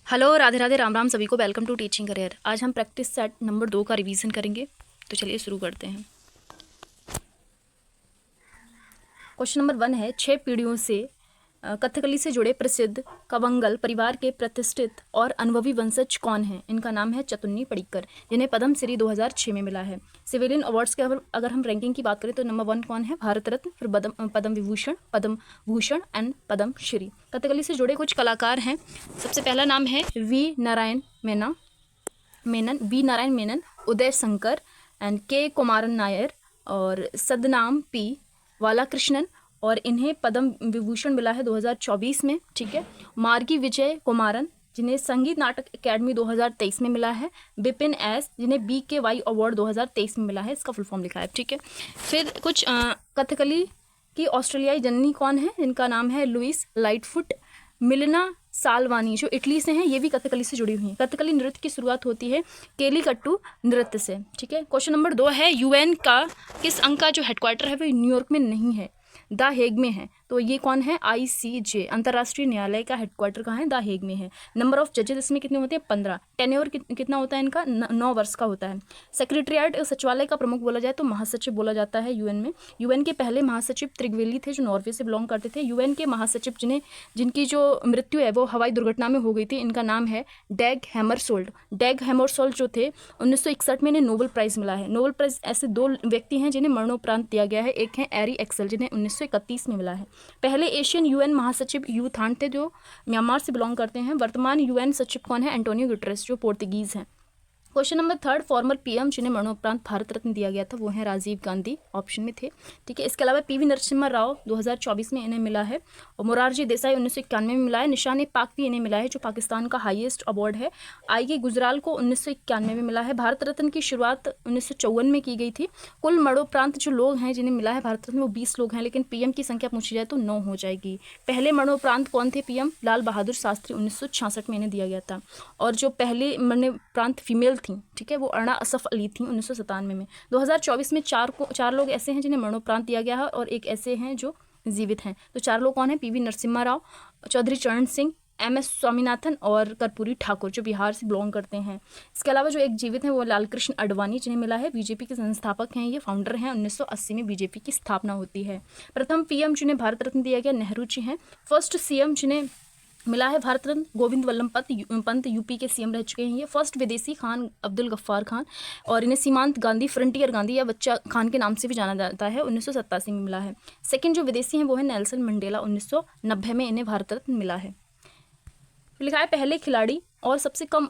Hello, Radhe Radhe, Ram Ram सभी को। Welcome to teaching career. आज हम प्रैक्टिस सेट नंबर 2 का रिवीजन करेंगे। तो चलिए शुरू करते हैं। क्वेश्चन नंबर 1 है, 6 पीढ़ियों से कथकली से जुड़े प्रसिद्ध कवंगल परिवार के प्रतिष्ठित और अनुभवी वंशज कौन हैं? इनका नाम है चतुन्नी पडिक्कर, जिन्हें पद्म श्री 2006 में मिला है। सिविलियन अवार्ड्स के अगर हम रैंकिंग की बात करें तो नंबर 1 कौन है? भारत रत्न, फिर पद्म विभूषण, पद्म भूषण एंड पद्म श्री। कथकली से जुड़े कुछ कलाकार हैं। सबसे पहला नाम है V Narayan Menon, Uday Shankar and K Kumaran Nair और सदनाम पी बालाकृष्णन, और इन्हें पद्म विभूषण मिला है 2024 में। ठीक है। मार्गी विजय कुमारन, जिन्हें संगीत नाटक अकेडमी 2023 में मिला है। बिपिन एस, जिन्हें BKY अवार्ड 2023 में मिला है। इसका फुल फॉर्म लिखा है। ठीक है। फिर कुछ कथकली की ऑस्ट्रेलियाई जननी कौन है? इनका नाम है लुइस लाइटफुट। मिलना सालवानी, जो इटली से हैं, ये भी कथकली से जुड़ी हुई हैं। कथकली नृत्य की शुरुआत होती है केलीकट्टू नृत्य से। ठीक है। क्वेश्चन नंबर 2 है, UN का किस अंग का जो हेडक्वार्टर है वो न्यूयॉर्क में नहीं है, द हेग में है। तो ये कौन है? ICJ, अंतर्राष्ट्रीय न्यायालय का हेडक्वार्टर कहाँ है? द हेग में है। नंबर ऑफ जजेस इसमें कितने होते हैं? 15। टेन्योर कितना होता है इनका? 9 वर्ष का होता है। सेक्रेटरिएट सचिवालय का प्रमुख बोला जाए तो महासचिव बोला जाता है UN में। UN के पहले महासचिव त्रिगवेली थे, जो नॉर्वे से बिलोंग करते थे। UN के महासचिव जिनकी जो मृत्यु है वो हवाई दुर्घटना में हो गई थी, इनका नाम है डैग हैमरशोल्ड। डैग हैमरशोल्ड जो थे 1961 में इन्हें नोबेल प्राइज मिला है। नोबेल प्राइज ऐसे 2 व्यक्ति हैं जिन्हें मरणोपरांत दिया गया है। एक है एरी एक्सेल, जिन्हें 1931 में मिला है। पहले एशियन UN महासचिव यू थान थे, जो म्यांमार से बिलोंग करते हैं। वर्तमान UN सचिव कौन है? एंटोनियो गुटेरेस, जो पोर्तुगीज हैं। क्वेश्चन नंबर 3, फॉर्मर PM जिन्हें मरणोपरांत भारत रत्न दिया गया था वो है राजीव गांधी, ऑप्शन में थे। ठीक है। इसके अलावा PV नरसिम्हा राव 2024 में इन्हें मिला है, और मोरारजी देसाई 1991 में मिला है। निशान पाक भी इन्हें मिला है, जो पाकिस्तान का हाईएस्ट अवार्ड है। IG गुजराल को 1991 में मिला है। भारत रत्न की शुरुआत 1954 में की गई थी। कुल मरणोपरांत जो लोग हैं जिन्हें मिला है भारत रत्न वो 20 लोग हैं, लेकिन PM की संख्या पूछी जाए तो 9 हो जाएगी। पहले मरणोपरांत कौन थे PM? लाल बहादुर शास्त्री, 1966 में इन्हें दिया गया था। और जो पहले मरणोपरांत फीमेल थी, ठीक है, वो अर्णा असफ अली थी 1997 में। 2024 में 4 लोग ऐसे हैं जिन्हें मरणोपरांत दिया गया है, और एक ऐसे हैं जो जीवित हैं। तो 4 लोग कौन हैं? PV नरसिम्हा राव, चौधरी चरण सिंह, MS स्वामीनाथन और कर्पूरी ठाकुर, जो बिहार से बिलोंग करते हैं। इसके अलावा जो एक जीवित हैं वो लालकृष्ण आडवाणी, जिन्हें मिला है। BJP के संस्थापक हैं, ये फाउंडर हैं। 1980 में BJP की स्थापना होती है। प्रथम PM जिन्हें भारत रत्न दिया गया नेहरू जी हैं। फर्स्ट CM जिन्हें मिला है भारत रत्न गोविंद वल्लभ पंत, UP के CM रह चुके हैं ये। फर्स्ट विदेशी खान अब्दुल गफ्फार खान, और इन्हें सीमांत गांधी, फ्रंटियर गांधी या बच्चा खान के नाम से भी जाना जाता है। 1987 में मिला है। सेकंड जो विदेशी हैं वो है नेल्सन मंडेला, 1990 में इन्हें भारत रत्न मिला है। लिखा है पहले खिलाड़ी और सबसे कम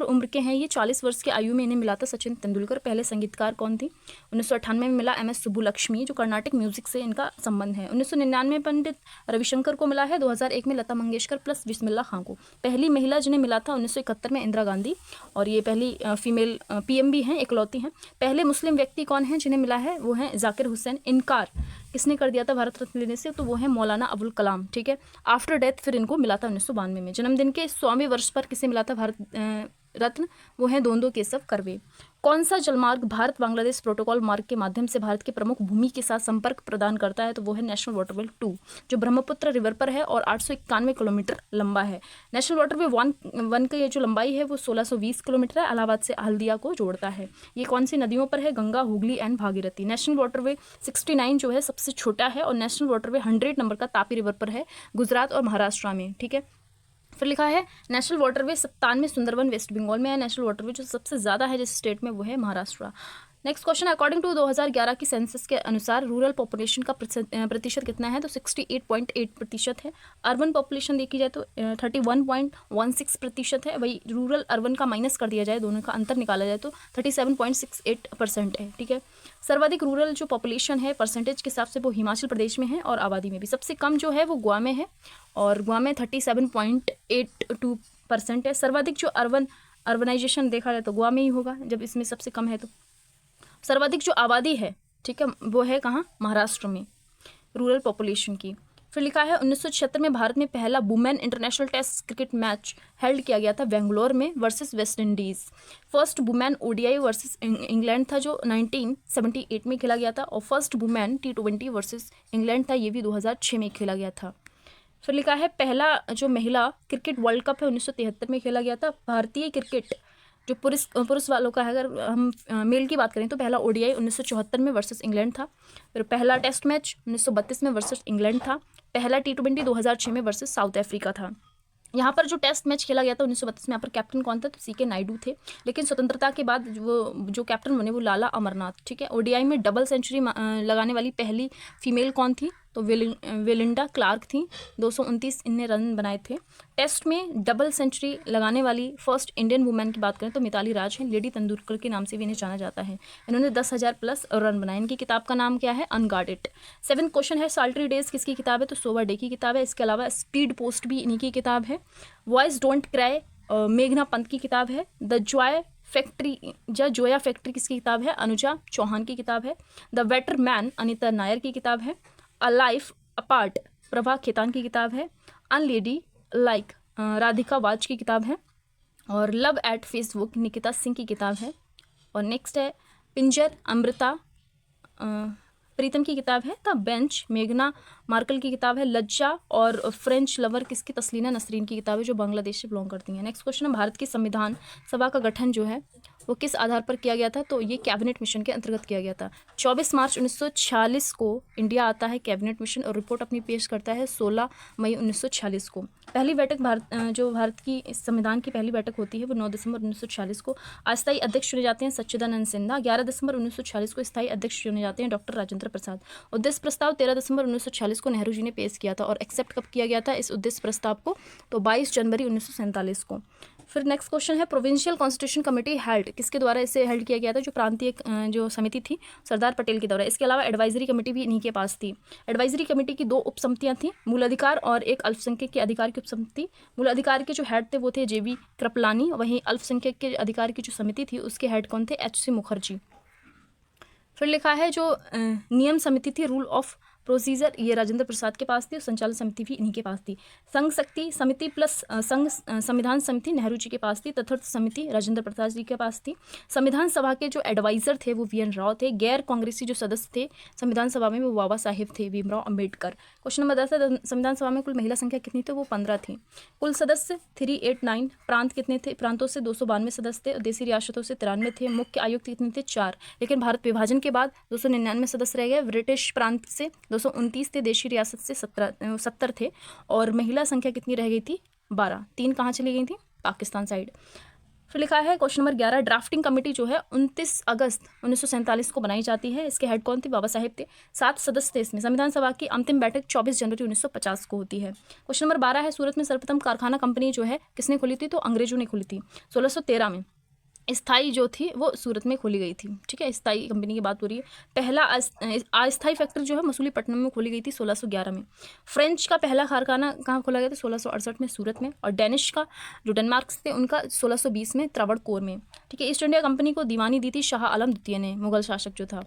उम्र के हैं ये, 40 वर्ष की आयु में इन्हें मिला था सचिन तेंदुलकर। पहले संगीतकार कौन थी? 1998 में मिला MS सुब्बुलक्ष्मी, जो कर्नाटक म्यूजिक से इनका संबंध है। 1999 में पंडित रविशंकर को मिला है। 2001 में लता मंगेशकर प्लस बिस्मिल्लाह खां को। पहली महिला जिन्हें मिला था 1971 में इंदिरा गांधी, और ये पहली फीमेल PM भी हैं, इकलौती हैं। पहले मुस्लिम व्यक्ति कौन है जिन्हें मिला है? वो हैं जाकिर हुसैन। इनकार किसने कर दिया था भारत रत्न लेने से? तो वो है मौलाना अबुल कलाम। ठीक है। आफ्टर डेथ फिर इनको मिला था 1992 में। जन्मदिन के 100वें वर्ष पर किसे मिला था भारत रत्न? वो है दोंदो केशव कर्वे। कौन सा जलमार्ग भारत बांग्लादेश प्रोटोकॉल मार्ग के माध्यम से भारत के प्रमुख भूमि के साथ संपर्क प्रदान करता है? तो वो है नेशनल वाटरवे 2, जो ब्रह्मपुत्र रिवर पर है और 891 किलोमीटर लंबा है। नेशनल वाटरवे 1 की जो लंबाई है वो 1620 किलोमीटर है। इलाहाबाद से हल्दिया को जोड़ता है। ये कौन सी नदियों पर है? Ganga, Hooghly and Bhagirathi. National waterway 69 जो है सबसे छोटा है, और नेशनल वाटरवे 100 नंबर का तापी रिवर पर है, गुजरात और महाराष्ट्र में। ठीक है। फिर लिखा है national waterway 97 Sundarban West Bengal में है। नेशनल वाटरवे जो सबसे ज़्यादा है जिस स्टेट में वो है Maharashtra. Next question, according to 2011 की सेंसस के अनुसार रूरल पॉपुलेशन का प्रतिशत कितना है? तो 68.8% है। अर्बन पॉपुलेशन देखी जाए तो 31.16% है। वही रूरल अर्बन का माइनस कर दिया जाए, दोनों का अंतर निकाला जाए तो 37.68% है। ठीक है। सर्वाधिक रूरल जो पॉपुलेशन है परसेंटेज के हिसाब से वो हिमाचल प्रदेश में है, और आबादी में भी सबसे कम जो है वो गोवा में है, और गोवा में 37.82% है। सर्वाधिक जो अर्बनाइजेशन देखा जाए तो गोवा में ही होगा, जब इसमें सबसे कम है। तो सर्वाधिक जो आबादी है, ठीक है, वो है कहाँ? महाराष्ट्र में, रूरल पॉपुलेशन की। फिर लिखा है 1976 में भारत में पहला women international test cricket match held किया गया था बेंगलोर में versus West Indies. First women ODI versus England था जो 1978 में खेला गया था, और first women T20 versus England था, ये भी 2006 में खेला गया था। फिर लिखा है पहला जो महिला क्रिकेट वर्ल्ड कप है 1973 में खेला गया था। भारतीय क्रिकेट जो पुरुष वालों का है, अगर हम मेल की बात करें तो पहला ओडीआई 1974 में वर्सेस इंग्लैंड था। फिर पहला टेस्ट मैच 1932 में वर्सेस इंग्लैंड था। पहला T20 2006 में वर्सेस साउथ अफ्रीका था। यहाँ पर जो टेस्ट मैच खेला गया था 1932 में, यहाँ पर कैप्टन कौन था? तो CK नायडू थे। लेकिन स्वतंत्रता के बाद वो जो कैप्टन बने वो लाला अमरनाथ। ठीक है। ओडीआई में डबल सेंचुरी लगाने वाली पहली फीमेल कौन थी? तो वेलिंडा क्लार्क थी। 229 इनने रन बनाए थे। टेस्ट में डबल सेंचुरी लगाने वाली फर्स्ट इंडियन वुमेन की बात करें तो मिताली राज हैं। लेडी तेंदुलकर के नाम से भी इन्हें जाना जाता है। इन्होंने 10,000 प्लस रन बनाए। इनकी किताब का नाम क्या है? अनगार्डेड। 7th क्वेश्चन है साल्ट्री डेज किसकी किताब है? तो सोवा डे की किताब है। इसके अलावा स्पीड पोस्ट भी इन्हीं की किताब है। वॉइस डोंट क्राई मेघना पंत की किताब है। द जोया फैक्ट्री किसकी किताब है? अनुजा चौहान की किताब है। The better man Anita Nair की किताब है। A life apart Prabha Khaitan की किताब है। Unladylike Radhika Vaz की किताब है। और love at Facebook Nikita Singh की किताब है। और नेक्स्ट है पिंजर अमृता प्रीतम की किताब है। द बेंच मेघना मार्कल की किताब है। लज्जा और फ्रेंच लवर किसकी? तस्लीना नसरीन की किताब है, जो बांग्लादेश से बिलोंग करती हैं। नेक्स्ट क्वेश्चन है भारत की संविधान सभा का गठन जो है वो किस आधार पर किया गया था? तो ये कैबिनेट मिशन के अंतर्गत किया गया था। 24 मार्च 1946 को इंडिया आता है कैबिनेट मिशन और रिपोर्ट अपनी पेश करता है 16 मई 1946 को। पहली बैठक भारत की संविधान की पहली बैठक होती है वो 9 दिसंबर 1946 को। अस्थायी अध्यक्ष चुने जाते हैं सच्चिदानंद सिन्हा। 11 दिसंबर 1946 को स्थायी अध्यक्ष चुने जाते हैं डॉक्टर राजेंद्र प्रसाद। उद्देश्य प्रस्ताव 13 दिसंबर 1946 को नेहरू जी ने पेश किया था। और एक्सेप्ट कब किया गया था इस उद्देश्य प्रस्ताव को? तो 22 जनवरी 1947 को। फिर नेक्स्ट क्वेश्चन है प्रोविंशियल कॉन्स्टिट्यूशन कमेटी हेल्ड किसके द्वारा इसे हेल्ड किया गया था? जो प्रांतीय जो समिति थी सरदार पटेल के द्वारा। इसके अलावा एडवाइजरी कमेटी भी इन्हीं के पास थी। एडवाइजरी कमेटी की 2 उपसमितियां थी, मूल अधिकार और एक अल्पसंख्यक के अधिकार की उपसमिति। मूल अधिकार के जो हेड थे वो थे JB कृपलानी। वहीं अल्पसंख्यक के अधिकार की जो समिति थी उसके हेड कौन थे? HC मुखर्जी। फिर लिखा है जो नियम समिति थी रूल ऑफ प्रोसीजर ये राजेंद्र प्रसाद के पास थी और संचालन समिति भी इन्हीं के पास थी। संघ शक्ति समिति प्लस संघ संविधान समिति नेहरू जी के पास थी। तथार्थ समिति राजेंद्र प्रसाद जी के पास थी। संविधान सभा के जो एडवाइजर थे वो VN राव थे। गैर कांग्रेसी जो सदस्य थे संविधान सभा में वो बाबा साहेब थे, भीमराव अम्बेडकर। क्वेश्चन नंबर 10 है संविधान सभा में कुल महिला संख्या कितनी थी? वो 15 थी। कुल सदस्य 389। प्रांत कितने थे? प्रांतों से 292 सदस्य थे और देशी रियासतों से 93 थे। मुख्य आयुक्त कितने थे? 4। लेकिन भारत विभाजन के बाद 299 सदस्य रह गए। ब्रिटिश प्रांत से 229 थे, देशी रियासत से 70 थे। और महिला संख्या कितनी रह गई थी? 12। 3 कहाँ चली गई थी? पाकिस्तान साइड। फिर लिखा है क्वेश्चन नंबर 11 ड्राफ्टिंग कमेटी जो है 29 अगस्त 1947 को बनाई जाती है। इसके हेड कौन थे? बाबा साहेब थे। 7 सदस्य थे इसमें। संविधान सभा की अंतिम बैठक 24 जनवरी 1950 को होती है। क्वेश्चन नंबर 12 है सूरत में सर्वप्रथम कारखाना कंपनी जो है किसने खोली थी? तो अंग्रेजों ने खोली थी 1613 में। स्थाई जो थी वो सूरत में खोली गई थी। ठीक है, स्थाई कंपनी की बात हो रही है। पहला अस्थाई फैक्ट्री जो है मसूलीपट्टनम में खोली गई थी 1611 में। फ्रेंच का पहला कारखाना कहाँ खोला गया था? 1668 में सूरत में। और डेनिश का जो डेनमार्क थे उनका 1620 में त्रावणकोर में। ठीक है, ईस्ट इंडिया कंपनी को दीवानी दी थी शाह आलम द्वितीय ने, मुगल शासक जो था।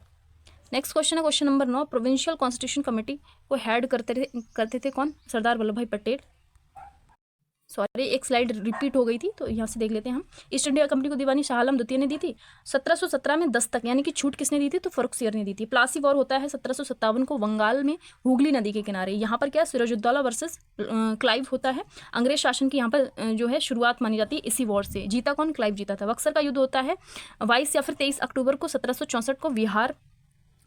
नेक्स्ट क्वेश्चन है question number 9 provincial constitution committee को हेड करते थे कौन? सरदार वल्लभ भाई पटेल। सॉरी, एक स्लाइड रिपीट हो गई थी तो यहाँ से देख लेते हैं हम। ईस्ट इंडिया कंपनी को दीवानी शाह आलम द्वितीय ने दी थी। 1717 में दस्तक यानी कि छूट किसने दी थी? तो फर्रुखसियर ने दी थी। प्लासी वॉर होता है 1757 को बंगाल में हुगली नदी के किनारे। यहाँ पर क्या? सिराजुद्दौला वर्सेस क्लाइव होता है। अंग्रेज शासन की यहाँ पर जो है शुरुआत मानी जाती है इसी वॉर से। जीता कौन? क्लाइव जीता था। बक्सर का युद्ध होता है 22 या फिर 23 अक्टूबर को 1764 को बिहार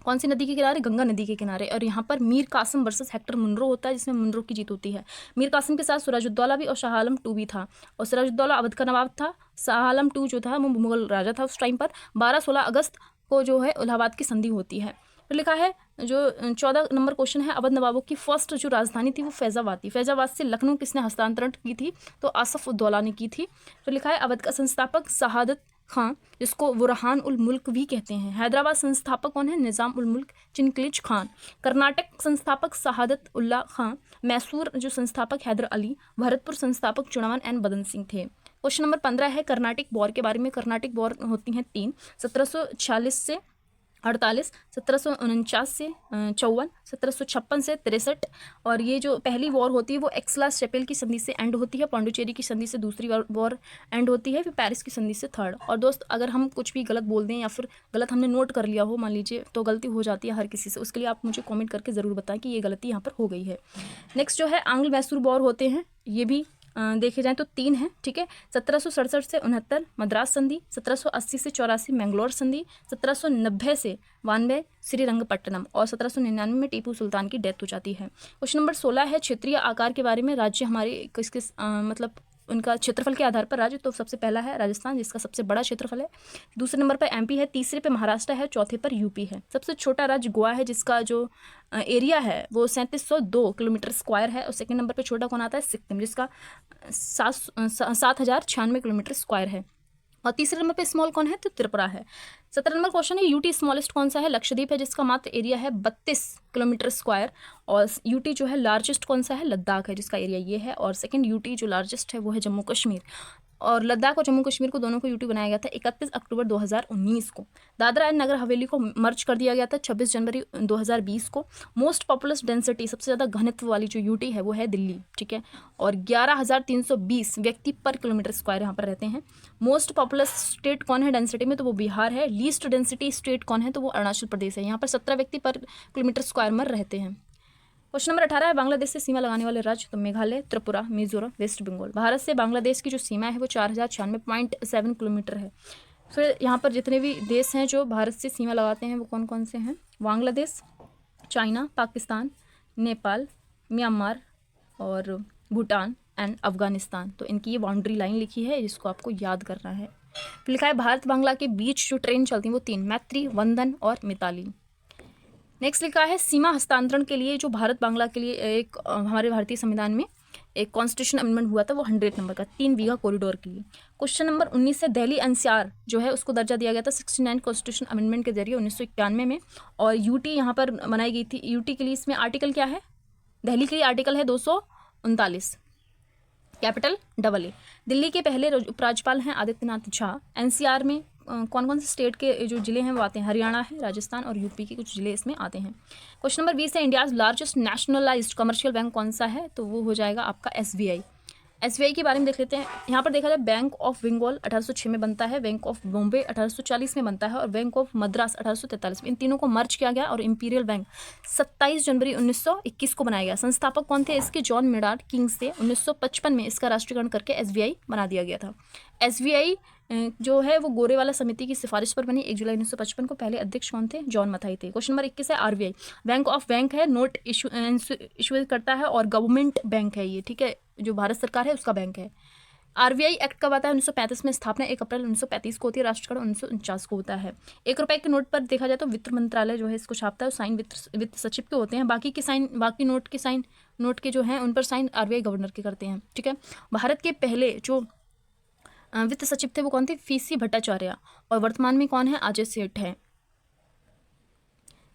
कौन सी नदी के किनारे? गंगा नदी के किनारे। और यहाँ पर Mir Qasim versus Hector Munro होता है जिसमें मुनरो की जीत होती है। मीर कासिम के साथ सिराजुद्दौला भी और शाह आलम 2 भी था। और सिराजुद्दौला अवध का नवाब था। शाह आलम 2 जो था वो मुगल राजा था उस टाइम पर। 12-16 अगस्त को जो है इलाहाबाद की संधि होती है। फिर लिखा है जो 14 नंबर क्वेश्चन है अवध नवाबों की फर्स्ट जो राजधानी थी वो फैजाबाद थी। फैजाबाद से लखनऊ किसने हस्तांतरण की थी? तो आसफ उद्दौला ने की थी। फिर लिखा है अवध का संस्थापक शहादत खां जिसको बुरहान उल मुल्क भी कहते हैं। हैदराबाद संस्थापक कौन है? निजाम उल मुल्क चिनक्लिज खान। कर्नाटक संस्थापक शहादत उल्ला खां। मैसूर जो संस्थापक हैदर अली। भरतपुर संस्थापक चुनावन एन बदन सिंह थे। क्वेश्चन नंबर 15 है कर्नाटिक वॉर के बारे में। कर्नाटिक वॉर होती हैं 3, 1746 से 48, 1749 से 54, 1756 से 63। और ये जो पहली वॉर होती है वो एक्सला चैपेल की संधि से एंड होती है, पौंडुचेरी की संधि से दूसरी वॉर एंड होती है, फिर पेरिस की संधि से थर्ड। और दोस्त अगर हम कुछ भी गलत बोल दें या फिर गलत हमने नोट कर लिया हो मान लीजिए, तो गलती हो जाती है हर किसी से, उसके लिए आप मुझे कॉमेंट करके ज़रूर बताएं कि ये गलती यहाँ पर हो गई है। नेक्स्ट जो है आंग्ल मैसूर वॉर होते हैं, ये भी देखे जाएं तो 3 हैं, ठीक है। 1767 से 69 मद्रास संधि, 1780 से 84 मैंगलोर संधि, 1790 से 92 श्रीरंगपट्टनम, और 1799 में टीपू सुल्तान की डेथ हो जाती है। क्वेश्चन नंबर 16 है क्षेत्रीय आकार के बारे में, राज्य हमारे किस किस मतलब उनका क्षेत्रफल के आधार पर राज्य। तो सबसे पहला है राजस्थान जिसका सबसे बड़ा क्षेत्रफल है, दूसरे नंबर पर एमपी है, तीसरे पे महाराष्ट्र है, चौथे पर यूपी है। सबसे छोटा राज्य गोवा है जिसका जो एरिया है वो 3702 किलोमीटर स्क्वायर है, और सेकंड नंबर पे छोटा कौन आता है, सिक्किम जिसका 7096 किलोमीटर स्क्वायर है, और तीसरे नंबर पे स्मॉल कौन है, तो त्रिपुरा है। 17 नंबर क्वेश्चन है यूटी स्मॉलेस्ट कौन सा है, लक्षद्वीप है जिसका मात्र एरिया है 32 किलोमीटर स्क्वायर, और यूटी जो है लार्जेस्ट कौन सा है, लद्दाख है जिसका एरिया ये है, और सेकंड यूटी जो लार्जेस्ट है वो है जम्मू कश्मीर, और लद्दाख और जम्मू कश्मीर को दोनों को यूटी बनाया गया था 31 अक्टूबर 2019 को। दादरा एंड नगर हवेली को मर्ज कर दिया गया था 26 जनवरी 2020 को। मोस्ट पॉपुलस डेंसिटी सबसे ज़्यादा घनत्व वाली जो यूटी है वो है दिल्ली, ठीक है, और 11,320 व्यक्ति पर किलोमीटर स्क्वायर यहाँ पर रहते हैं। मोस्ट पॉपुलस स्टेट कौन है डेंसिटी में, तो वो बिहार है। लीस्ट डेंसिटी स्टेट कौन है, तो वो अरुणाचल प्रदेश है, यहाँ पर 17 व्यक्ति पर किलोमीटर स्क्वायर में रहते हैं। क्वेश्चन नंबर 18 है बांग्लादेश से सीमा लगाने वाले राज्य, तो मेघालय, त्रिपुरा, मिजोरम, वेस्ट बंगाल। भारत से बांग्लादेश की जो सीमा है वो 4096.7 किलोमीटर है। फिर यहाँ पर जितने भी देश हैं जो भारत से सीमा लगाते हैं वो कौन कौन से हैं, बांग्लादेश, चाइना, पाकिस्तान, नेपाल, म्यांमार और भूटान एंड अफगानिस्तान। तो इनकी ये बाउंड्री लाइन लिखी है जिसको आपको याद करना है। फिर लिखा है भारत बांग्ला के बीच जो ट्रेन चलती हैं वो 3, मैत्री, वंदन और मिताली। नेक्स्ट लिखा है सीमा हस्तांतरण के लिए जो भारत बांग्ला के लिए एक हमारे भारतीय संविधान में एक कॉन्स्टिट्यूशन अमेंडमेंट हुआ था वो 100 नंबर का 3 बीघा कॉरिडोर के लिए। क्वेश्चन नंबर 19 से दिल्ली एनसीआर जो है उसको दर्जा दिया गया था 69 कॉन्स्टिट्यूशन अमेंडमेंट के जरिए 1991 में, और यूटी यहाँ पर बनाई गई थी। यूटी के लिए इसमें आर्टिकल क्या है, दिल्ली के लिए आर्टिकल है 239, कैपिटल AA। दिल्ली के पहले उपराज्यपाल हैं आदित्यनाथ झा। एनसीआर में कौन कौन से स्टेट के जो जिले हैं वो आते हैं, हरियाणा है, राजस्थान और यूपी के कुछ जिले इसमें आते हैं। क्वेश्चन नंबर 20 है India's largest nationalised commercial bank कौन सा है, तो वो हो जाएगा आपका SBI। SBI के बारे में देख लेते हैं। यहाँ पर देखा जाए बैंक ऑफ बंगाल 1806 में बनता है, बैंक ऑफ बॉम्बे 1840 में बनता है, और बैंक ऑफ मद्रास 1843 में। इन तीनों को मर्ज किया गया और इंपीरियल बैंक 27 जनवरी 1921 को बनाया गया। संस्थापक कौन थे इसके, जॉन मेडार्ड किंग्स थे। 1955 में इसका राष्ट्रीयकरण करके SBI बना दिया गया था। SBI जो है वो गोरेवाला समिति की सिफारिश पर बनी 1 जुलाई 1955 को। पहले अध्यक्ष कौन थे, जॉन मथाई थे। क्वेश्चन नंबर 21 है RBI बैंक ऑफ बैंक है, नोट इशू करता है और गवर्नमेंट बैंक है ये, ठीक है, जो भारत सरकार है उसका बैंक है। RBI एक्ट कब आता है, 1935 में स्थापना 1 अप्रैल 1935 को होती है, राष्ट्रीयकरण 1949 को होता है। 1 रुपए के नोट पर देखा जाए तो वित्त मंत्रालय जो है इसको छापता है, साइन वित्त सचिव के होते हैं। बाकी नोट के जो हैं उन पर साइन RBI गवर्नर के करते हैं, ठीक है। भारत के पहले जो वित्त सचिव थे वो कौन थे, PC भट्टाचार्य, और वर्तमान में कौन है, अजय सेठ है।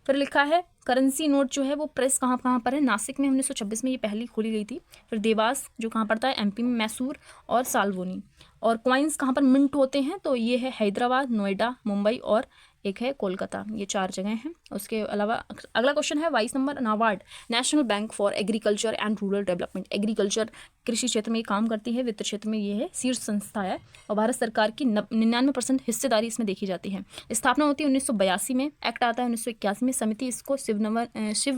फिर लिखा है करेंसी नोट जो है वो प्रेस कहाँ पर है, नासिक में 1926 में ये पहली खोली गई थी। फिर देवास जो कहाँ पड़ता है, MP में, मैसूर और सालवोनी। और कॉइन्स कहाँ पर मिंट होते हैं, तो ये है हैदराबाद, नोएडा, मुंबई और एक है कोलकाता, ये 4 जगह हैं। उसके अलावा अगला क्वेश्चन है 22 number, NABARD national bank for agriculture and rural development. Agriculture कृषि क्षेत्र में ये काम करती है, वित्त क्षेत्र में ये है शीर्ष संस्था है, और भारत सरकार की 99% हिस्सेदारी इसमें देखी जाती है। स्थापना होती है 1982 में, एक्ट आता है 1981 में, समिति इसको शिव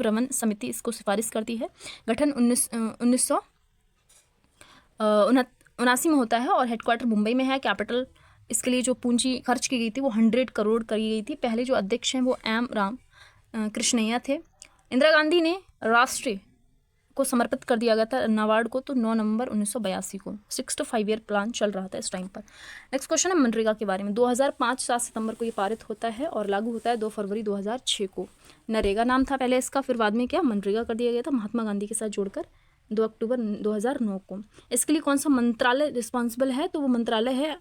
रमन समिति इसको सिफारिश करती है। गठन 1979 में होता है, और हेडक्वार्टर मुंबई में है। कैपिटल इसके लिए जो पूंजी खर्च की गई थी वो 100 करोड़ करी गई थी। पहले जो अध्यक्ष हैं वो M राम कृष्णैया थे। इंदिरा गांधी ने राष्ट्रीय को समर्पित कर दिया गया था नाबार्ड को, तो 9 नवंबर 1982 को। 6 to 5 ईयर प्लान चल रहा था इस टाइम पर। नेक्स्ट क्वेश्चन है मनरेगा के बारे में। 2005 7 सितंबर को ये पारित होता है और लागू होता है 2 फरवरी 2006 को। नरेगा नाम था पहले इसका, फिर बाद में क्या मनरेगा कर दिया गया था महात्मा गांधी के साथ जोड़कर 2 अक्टूबर 2009 को। इसके लिए कौन सा मंत्रालय रिस्पॉन्सिबल है, तो वो मंत्रालय है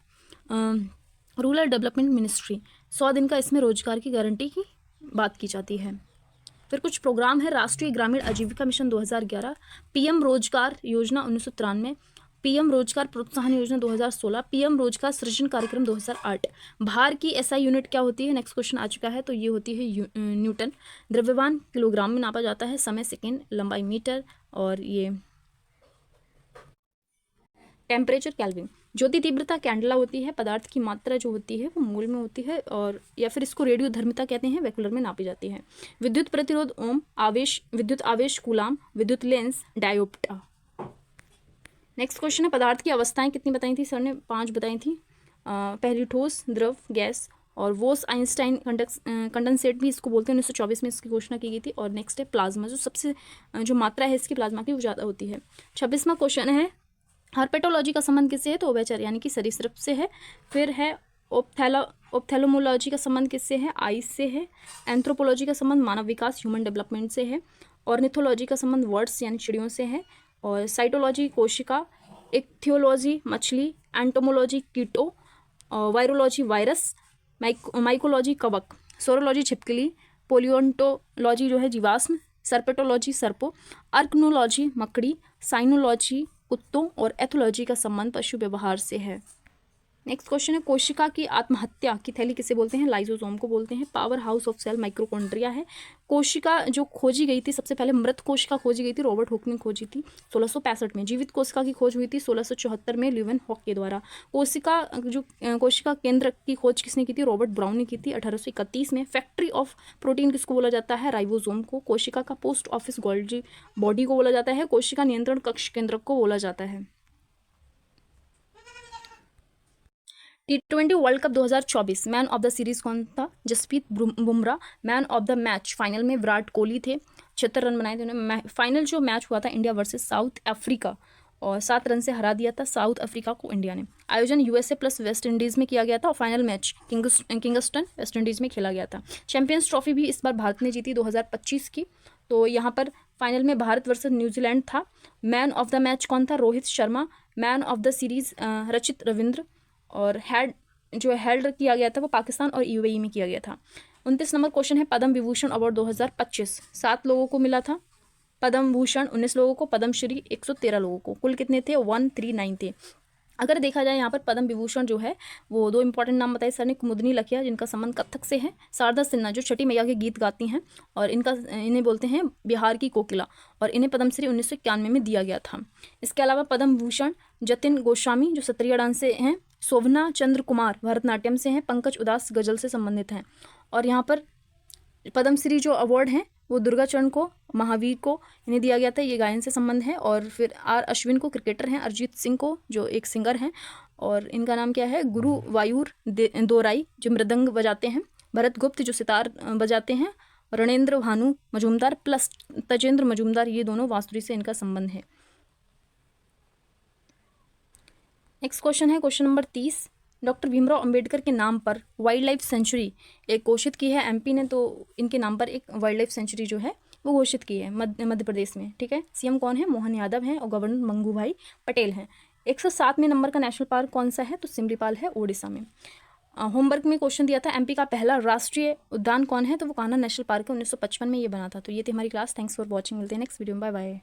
रूरल डेवलपमेंट मिनिस्ट्री। 100 दिन का इसमें रोजगार की गारंटी की बात की जाती है। फिर कुछ प्रोग्राम है, राष्ट्रीय ग्रामीण आजीविका मिशन 2011, PM रोजगार योजना 1993, पीएम रोजगार प्रोत्साहन योजना 2016, पीएम रोजगार सृजन कार्यक्रम 2008। भार की एसआई यूनिट क्या होती है, नेक्स्ट क्वेश्चन आ चुका है, तो ये होती है न्यूटन। द्रव्यमान किलोग्राम में नापा जाता है, समय सेकेंड, लंबाई मीटर, और ये टेम्परेचर केल्विन। ज्योति तीव्रता कैंडला होती है, पदार्थ की मात्रा जो होती है वो मोल में होती है, और या फिर इसको रेडियो धर्मिता कहते हैं, वैक्यूलर में नापी जाती है। विद्युत प्रतिरोध ओम, आवेश विद्युत आवेश कूलाम, विद्युत लेंस डायोप्टा। नेक्स्ट क्वेश्चन है, पदार्थ की अवस्थाएं कितनी बताई थी सर ने, 5 बताई थी। पहली ठोस, द्रव, गैस, और वोस आइंस्टाइन कंडेंसेट भी इसको बोलते हैं, 1924 में इसकी घोषणा की गई थी। और नेक्स्ट है प्लाज्मा, जो सबसे जो मात्रा है इसकी प्लाज्मा की वो ज़्यादा होती है। 26वां क्वेश्चन है, हर्पेटोलॉजी का संबंध किससे है, तो उभयचर यानी कि सरीसृप से है। फिर है ओप्थेल्मोलॉजी का संबंध किससे है, आइस से है। एंथ्रोपोलॉजी का संबंध मानव विकास, ह्यूमन डेवलपमेंट से है। ऑर्निथोलॉजी का संबंध बर्ड्स यानी चिड़ियों से है। और साइटोलॉजी कोशिका, इक्थियोलॉजी मछली, एंटोमोलॉजी कीटो, वायरोलॉजी वायरस, माइकोलॉजी कवक, सोरोलॉजी छिपकली, पोलियोंटोलॉजी जो है जीवाश्म, सर्पेटोलॉजी सर्पो, अर्कनोलॉजी मकड़ी, साइनोलॉजी कुत्तों, और एथोलॉजी का संबंध पशु व्यवहार से है। नेक्स्ट क्वेश्चन है, कोशिका की आत्महत्या की थैली किसे बोलते हैं, लाइसोसोम को बोलते हैं। Power house of cell mitochondria है। कोशिका जो खोजी गई थी, सबसे पहले मृत कोशिका खोजी गई थी, रॉबर्ट हुक ने खोजी थी 1665 में। जीवित कोशिका की खोज हुई थी 1674 में ल्यूवेन हॉक के द्वारा। कोशिका केंद्र की खोज किसने की थी, रॉबर्ट ब्राउन ने की थी 1831 में। फैक्ट्री ऑफ प्रोटीन किसको बोला जाता है, राइबोसोम को। कोशिका का पोस्ट ऑफिस गोल्जी बॉडी को बोला जाता है। कोशिका नियंत्रण कक्ष केंद्रक को बोला जाता है। T20 world cup 2024 man of the series कौन था, Jasprit Bumrah. Man of the match final में विराट कोहली थे, 76 रन बनाए थे उन्होंने। फाइनल जो मैच हुआ था इंडिया वर्सेस साउथ अफ्रीका, और 7 रन से हरा दिया था साउथ अफ्रीका को इंडिया ने। आयोजन यूएसए प्लस वेस्ट इंडीज़ में किया गया था, और final match Kingston West Indies में खेला गया था। चैंपियंस ट्रॉफी भी इस बार भारत ने जीती 2025 की। तो यहाँ पर फाइनल में भारत वर्सेस न्यूजीलैंड था। मैन ऑफ द मैच कौन था, Rohit Sharma. Man of the series रचित रविंद्र, और हेल्ड किया गया था वो पाकिस्तान और यूएई में किया गया था। 29 नंबर क्वेश्चन है, पद्म विभूषण अवार्ड 2025 7 लोगों को मिला था। पद्म भूषण 19 लोगों को, पद्म श्री 113 लोगों को, कुल कितने थे, 139 थे। अगर देखा जाए यहाँ पर पद्म विभूषण जो है वो 2 इंपॉर्टेंट नाम बताए सर ने, कुमुदनी लखिया जिनका संबंध कथक से है, शारदा सिन्हा जो छठी मैया के गीत गाती हैं, और इन्हें बोलते हैं बिहार की कोकिला, और इन्हें पद्मश्री 1991 में दिया गया था। इसके अलावा पद्म भूषण जतिन गोस्वामी जो सत्रिया डांस से हैं, शोभना चंद्र कुमार भरतनाट्यम से हैं, पंकज उदास गजल से संबंधित हैं। और यहाँ पर पद्मश्री जो अवार्ड हैं वो दुर्गा चरण को, महावीर को इन्हें दिया गया था, ये गायन से संबंध है। और फिर आर अश्विन को क्रिकेटर हैं, अरिजीत सिंह को जो एक सिंगर हैं, और इनका नाम क्या है, गुरु वायूर दोराई जो मृदंग बजाते हैं, भरत गुप्त जो सितार बजाते हैं, रणेंद्र भानु मजूमदार प्लस तजेंद्र मजूमदार, ये दोनों वांसुरी से इनका संबंध है। नेक्स्ट क्वेश्चन है question number 30, doctor Bhimrao Ambedkar के नाम पर वाइल्ड लाइफ सेंचुरी एक घोषित की है एमपी ने, तो इनके नाम पर एक वाइल्ड लाइफ सेंचुरी जो है वो घोषित की है मध्य प्रदेश में। ठीक है, सीएम कौन है, मोहन यादव हैं, और गवर्नर मंगू भाई पटेल हैं। 107वें नंबर का नेशनल पार्क कौन सा है, तो सिमलीपाल है उड़ीसा में। होमवर्क में क्वेश्चन दिया था, एमपी का पहला राष्ट्रीय उद्यान कौन है, तो वो कान्हा नेशनल पार्क है, 1955 में ये बना था। तो ये थी हमारी क्लास। थैंक्स फॉर वॉचिंग, मिलते हैं नेक्स्ट वीडियो में, बाय बाय।